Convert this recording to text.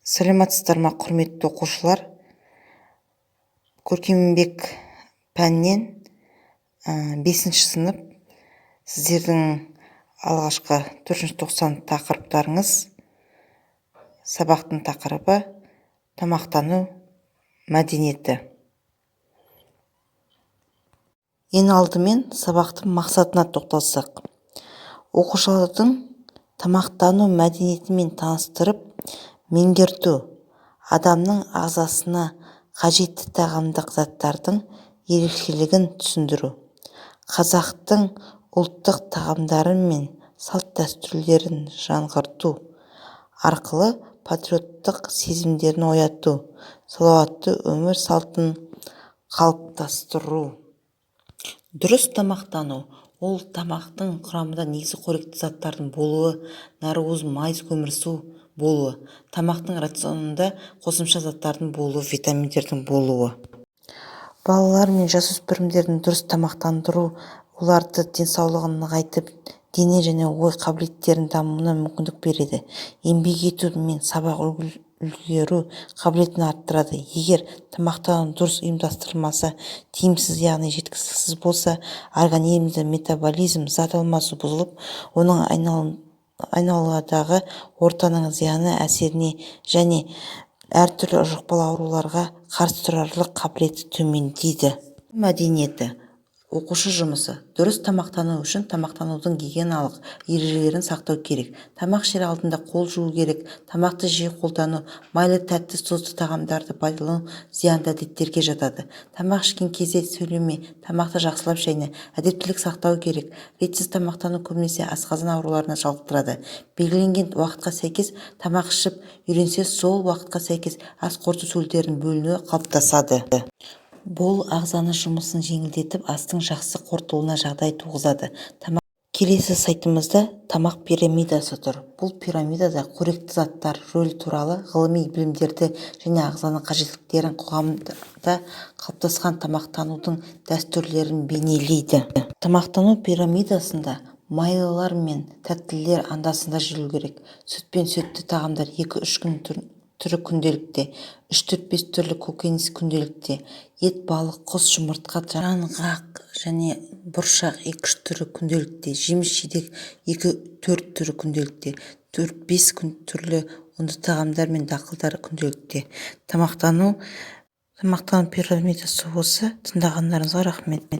Сәлеметсіздер ма, құрметті оқушылар? Көркемдік пәннен 5-ші сынып сіздердің алғашқы 490 тақырыптарыңыз. Сабақтың тақырыбы тамақтану мәдениеті. Ең алдымен сабақтың мақсатына тоқталсақ, оқушылардың тамақтану мәдениетімен таныстырып, меңгерту, адамның ағзасына қажетті тағамдық заттардың ерекшелігін түсіндіру, қазақтың ұлттық тағамдары мен салт-дәстүрлерін жаңғырту арқылы патриоттық сезімдерін ояту, салауатты өмір салтын қалыптастыру. Дұрыс тамақтану – ол тамақтың құрамында негізгі қоректі заттардың болуы, нәруыз, майыз, көмірсу болуы, тамақтың рационында қосымша заттардың болуы, витаминдердің болуы. Балалар мен жасөспірімдердің дұрыс тамақтандыру оларды денсаулығын нығайтып, дене және ой қабілеттерінің дамуына мүмкіндік береді. Еңбек ету мен сабақ үлгеру қабілетін арттырады. Егер тамақтану дұрыс ұйымдастырылмаса, тиімсіз, яғни жеткіліксіз болса, организмде метаболизм, зат алмасу бұзылып, оның айналадағы ортаның зияны әсеріне және әртүрлі жұқпалы ауруларға қарсы тұрарлық қабілеті төмендейді. Мәдениеті. Оқушы жұмысы. Дұрыс тамақтану үшін тамақтанудың гигиеналық ережелерін сақтау керек. Тамақ ішер алдында қол жуу керек. Тамақты жиі қолдану, майлы, тәтті, тұзды тағамдарды пайдалану зиянды әдеттерге жатады. Тамақ ішкен кезде сөйлеме, тамақты жақсылап шайна, әдептілік сақтау керек. Ретсіз тамақтану көбінесе асқазан ауруларына жалықтырады. Белгіленген уақытқа сәйкес тамақ ішіп үйренсе, сол уақытқа сәйкес ас қорыту сөлдерінің бөлінуі қалыптасады. Бұл ағзаны жұмысын жеңілдетіп, астың жақсы қорытылуына жағдай туғызады. Келесі сайтымызда тамақ пирамидасы тұр. Бұл пирамидада қоректі заттар рөлі туралы ғылыми білімдерді және ағзаның қажеттіліктерін қоғамда қалыптасқан тамақтанудың дәстүрлерін бейнелейді. Тамақтану пирамидасында майлылар мен тәттілер андасында жүру керек. Сүт пен сүтті тағамдар 2-3 күн түрі күнделікте, 3-4-5 түрлі көкөніс күнделікте, ет, балық, құс, жұмыртқа, жаңғақ және бұршақ 2-3 түрі күнделікте, жеміс-жидек 2-4 түрі күнделікте, 4-5 күн түрлі ұнды тағамдар мен дақылдар күнделікте. Тамақтану пирамидасы осы. Тыңдағандарыңызға рахмет.